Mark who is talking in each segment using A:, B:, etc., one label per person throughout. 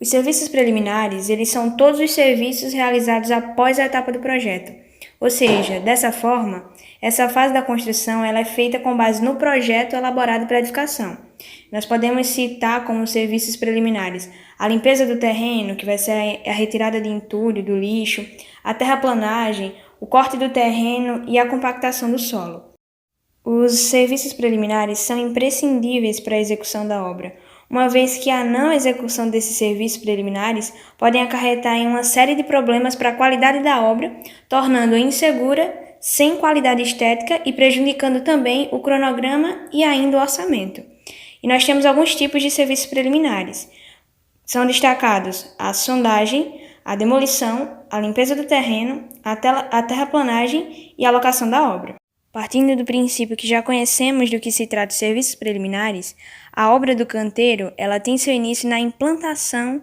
A: Os serviços preliminares, eles são todos os serviços realizados após a etapa do projeto. Ou seja, dessa forma, essa fase da construção ela é feita com base no projeto elaborado para a edificação. Nós podemos citar como serviços preliminares a limpeza do terreno, que vai ser a retirada de entulho, do lixo, a terraplanagem, o corte do terreno e a compactação do solo. Os serviços preliminares são imprescindíveis para a execução da obra, uma vez que a não execução desses serviços preliminares podem acarretar em uma série de problemas para a qualidade da obra, tornando-a insegura, sem qualidade estética e prejudicando também o cronograma e ainda o orçamento. E nós temos alguns tipos de serviços preliminares. São destacados a sondagem, a demolição, a limpeza do terreno, a terraplanagem e a locação da obra. Partindo do princípio que já conhecemos do que se trata de serviços preliminares, a obra do canteiro ela tem seu início na implantação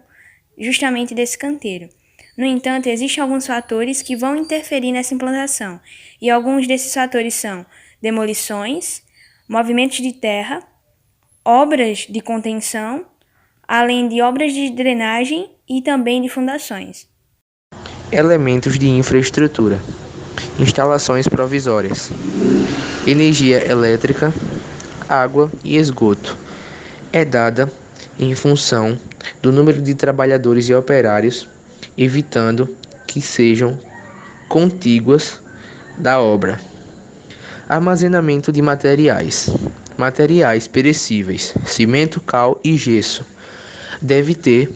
A: justamente desse canteiro. No entanto, existem alguns fatores que vão interferir nessa implantação, e alguns desses fatores são demolições, movimentos de terra, obras de contenção, além de obras de drenagem e também de fundações.
B: Elementos de infraestrutura. Instalações provisórias. Energia elétrica, água e esgoto. É dada em função do número de trabalhadores e operários, evitando que sejam contíguas da obra. Armazenamento de materiais. Materiais perecíveis, cimento, cal e gesso. Deve ter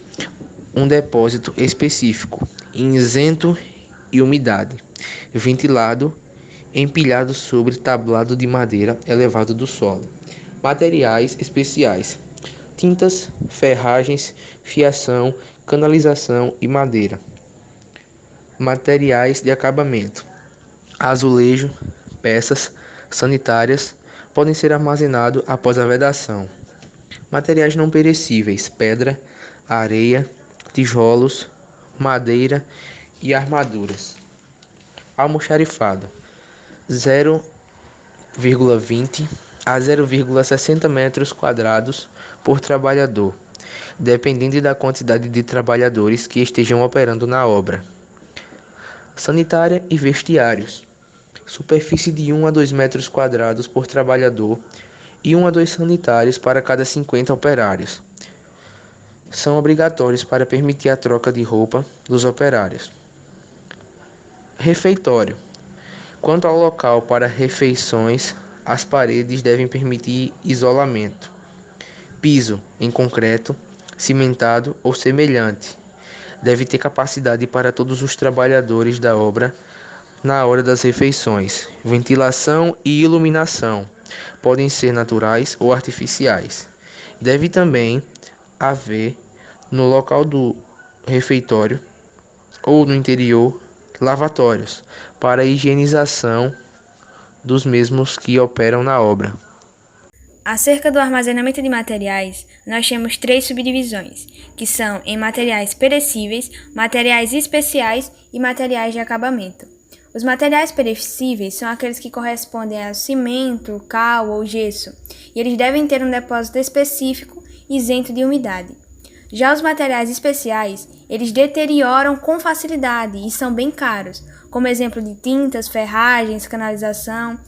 B: um depósito específico, isento e umidade, ventilado, empilhado sobre tablado de madeira elevado do solo. Materiais especiais: tintas, ferragens, fiação, canalização e madeira. Materiais de acabamento: azulejo, peças sanitárias podem ser armazenados após a vedação. Materiais não perecíveis: pedra, areia, tijolos, madeira e armaduras. Almoxarifado: 0,20 a 0,60 metros quadrados por trabalhador, dependendo da quantidade de trabalhadores que estejam operando na obra. Sanitária e vestiários: superfície de 1 a 2 metros quadrados por trabalhador e 1 a 2 sanitários para cada 50 operários. São obrigatórios para permitir a troca de roupa dos operários. Refeitório: quanto ao local para refeições, as paredes devem permitir isolamento. Piso em concreto, cimentado ou semelhante. Deve ter capacidade para todos os trabalhadores da obra na hora das refeições. Ventilação e iluminação podem ser naturais ou artificiais. Deve também haver no local do refeitório ou no interior lavatórios para a higienização dos mesmos que operam na obra.
A: Acerca do armazenamento de materiais, nós temos 3 subdivisões, que são em materiais perecíveis, materiais especiais e materiais de acabamento. Os materiais perecíveis são aqueles que correspondem a cimento, cal ou gesso, e eles devem ter um depósito específico isento de umidade. Já os materiais especiais, eles deterioram com facilidade e são bem caros, como exemplo de tintas, ferragens, canalização,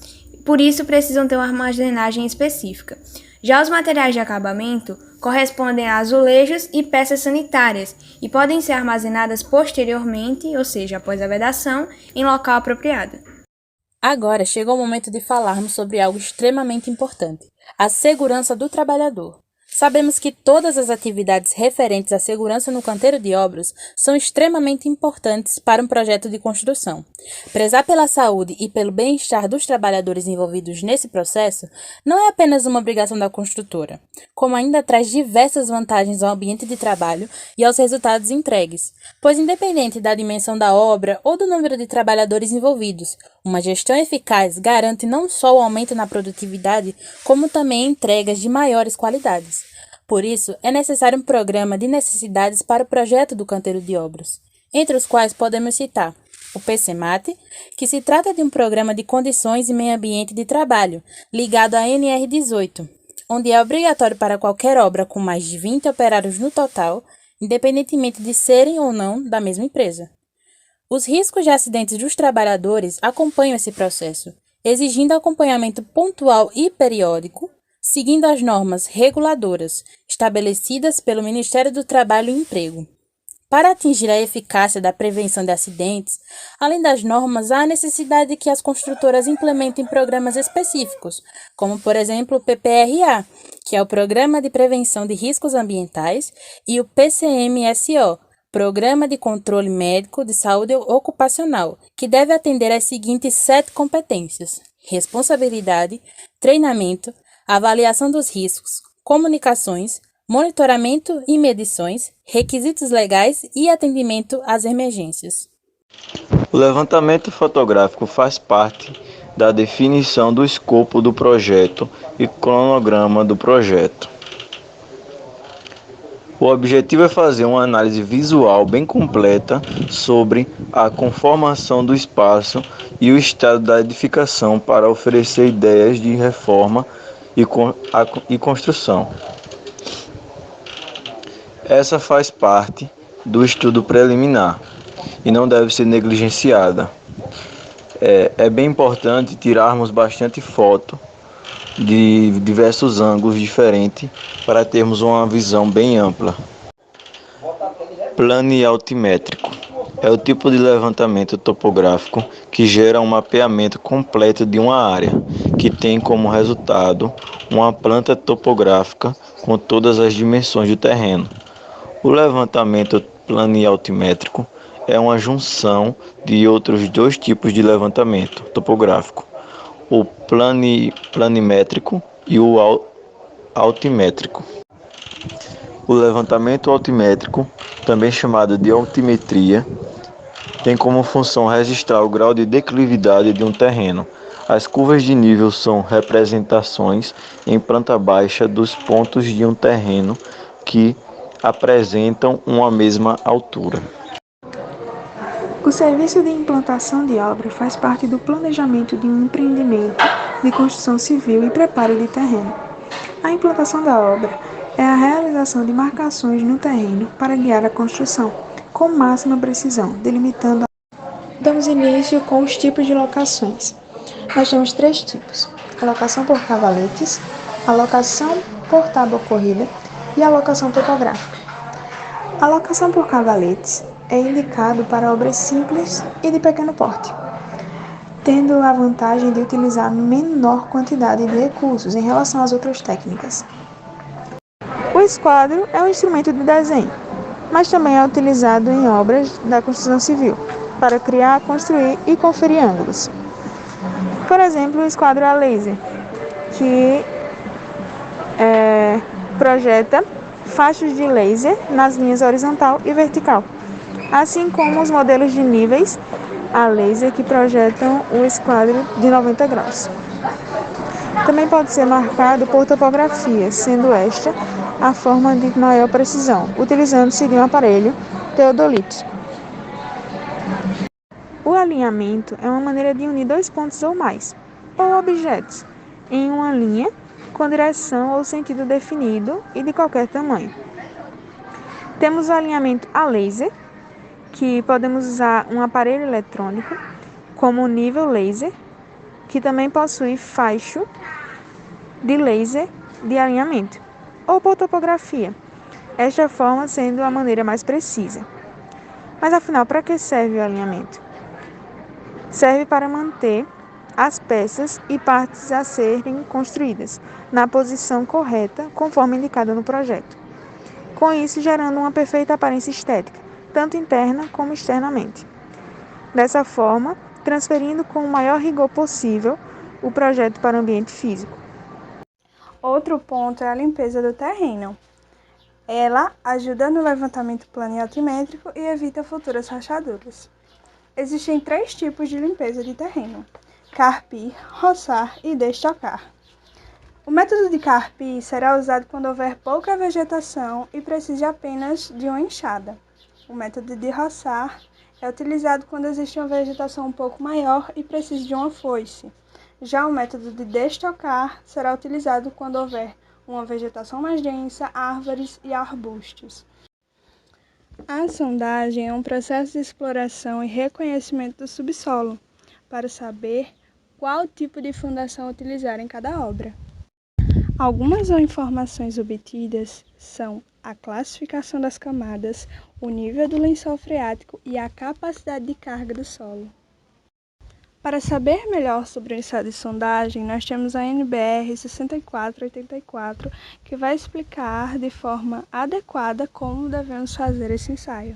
A: por isso precisam ter uma armazenagem específica. Já os materiais de acabamento correspondem a azulejos e peças sanitárias e podem ser armazenadas posteriormente, ou seja, após a vedação, em local apropriado.
C: Agora chegou o momento de falarmos sobre algo extremamente importante: a segurança do trabalhador. Sabemos que todas as atividades referentes à segurança no canteiro de obras são extremamente importantes para um projeto de construção. Prezar pela saúde e pelo bem-estar dos trabalhadores envolvidos nesse processo não é apenas uma obrigação da construtora, como ainda traz diversas vantagens ao ambiente de trabalho e aos resultados entregues, pois independente da dimensão da obra ou do número de trabalhadores envolvidos, uma gestão eficaz garante não só o aumento na produtividade, como também entregas de maiores qualidades. Por isso, é necessário um programa de necessidades para o projeto do canteiro de obras, entre os quais podemos citar o PCMAT, que se trata de um programa de condições e meio ambiente de trabalho, ligado à NR18, onde é obrigatório para qualquer obra com mais de 20 operários no total independentemente de serem ou não da mesma empresa. Os riscos de acidentes dos trabalhadores acompanham esse processo, exigindo acompanhamento pontual e periódico, seguindo as normas reguladoras estabelecidas pelo Ministério do Trabalho e Emprego. Para atingir a eficácia da prevenção de acidentes, além das normas, há a necessidade de que as construtoras implementem programas específicos, como, por exemplo, o PPRA, que é o Programa de Prevenção de Riscos Ambientais, e o PCMSO, Programa de Controle Médico de Saúde Ocupacional, que deve atender às seguintes 7 competências: responsabilidade, treinamento, avaliação dos riscos, comunicações, monitoramento e medições, requisitos legais e atendimento às emergências.
D: O levantamento fotográfico faz parte da definição do escopo do projeto e cronograma do projeto. O objetivo é fazer uma análise visual bem completa sobre a conformação do espaço e o estado da edificação para oferecer ideias de reforma e construção. Essa faz parte do estudo preliminar e não deve ser negligenciada. É bem importante tirarmos bastante foto de diversos ângulos diferentes para termos uma visão bem ampla. Plano altimétrico é o tipo de levantamento topográfico que gera um mapeamento completo de uma área, que tem como resultado uma planta topográfica com todas as dimensões do terreno. O levantamento planialtimétrico é uma junção de outros 2 tipos de levantamento topográfico, o planimétrico e o altimétrico. O levantamento altimétrico, também chamado de altimetria, tem como função registrar o grau de declividade de um terreno. As curvas de nível são representações em planta baixa dos pontos de um terreno que apresentam uma mesma altura.
E: O serviço de implantação de obra faz parte do planejamento de um empreendimento de construção civil e preparo de terreno. A implantação da obra é a realização de marcações no terreno para guiar a construção, com máxima precisão, delimitando. Damos início com os tipos de locações. Nós temos 3 tipos: a locação por cavaletes, a locação por tábua corrida e a locação topográfica. A locação por cavaletes é indicado para obras simples e de pequeno porte, tendo a vantagem de utilizar menor quantidade de recursos em relação às outras técnicas. O esquadro é um instrumento de desenho, mas também é utilizado em obras da construção civil, para criar, construir e conferir ângulos. Por exemplo, o esquadro a laser, que projeta fachos de laser nas linhas horizontal e vertical, assim como os modelos de níveis a laser que projetam o esquadro de 90 graus. Também pode ser marcado por topografia, sendo esta a forma de maior precisão, utilizando-se de um aparelho teodolito. O alinhamento é uma maneira de unir 2 pontos ou mais, ou objetos, em uma linha com direção ou sentido definido e de qualquer tamanho. Temos o alinhamento a laser, que podemos usar um aparelho eletrônico, como o nível laser, que também possui facho de laser de alinhamento, ou por topografia, esta forma sendo a maneira mais precisa. Mas afinal, para que serve o alinhamento? Serve para manter as peças e partes a serem construídas na posição correta, conforme indicado no projeto. Com isso, gerando uma perfeita aparência estética, tanto interna como externamente. Dessa forma, transferindo com o maior rigor possível o projeto para o ambiente físico.
A: Outro ponto é a limpeza do terreno. Ela ajuda no levantamento planialtimétrico e evita futuras rachaduras. Existem 3 tipos de limpeza de terreno: carpir, roçar e destocar. O método de carpir será usado quando houver pouca vegetação e precise apenas de uma enxada. O método de roçar é utilizado quando existe uma vegetação um pouco maior e precise de uma foice. Já o método de destocar será utilizado quando houver uma vegetação mais densa, árvores e arbustos.
E: A sondagem é um processo de exploração e reconhecimento do subsolo, para saber qual tipo de fundação utilizar em cada obra. Algumas informações obtidas são a classificação das camadas, o nível do lençol freático e a capacidade de carga do solo. Para saber melhor sobre o ensaio de sondagem, nós temos a NBR 6484, que vai explicar de forma adequada como devemos fazer esse ensaio.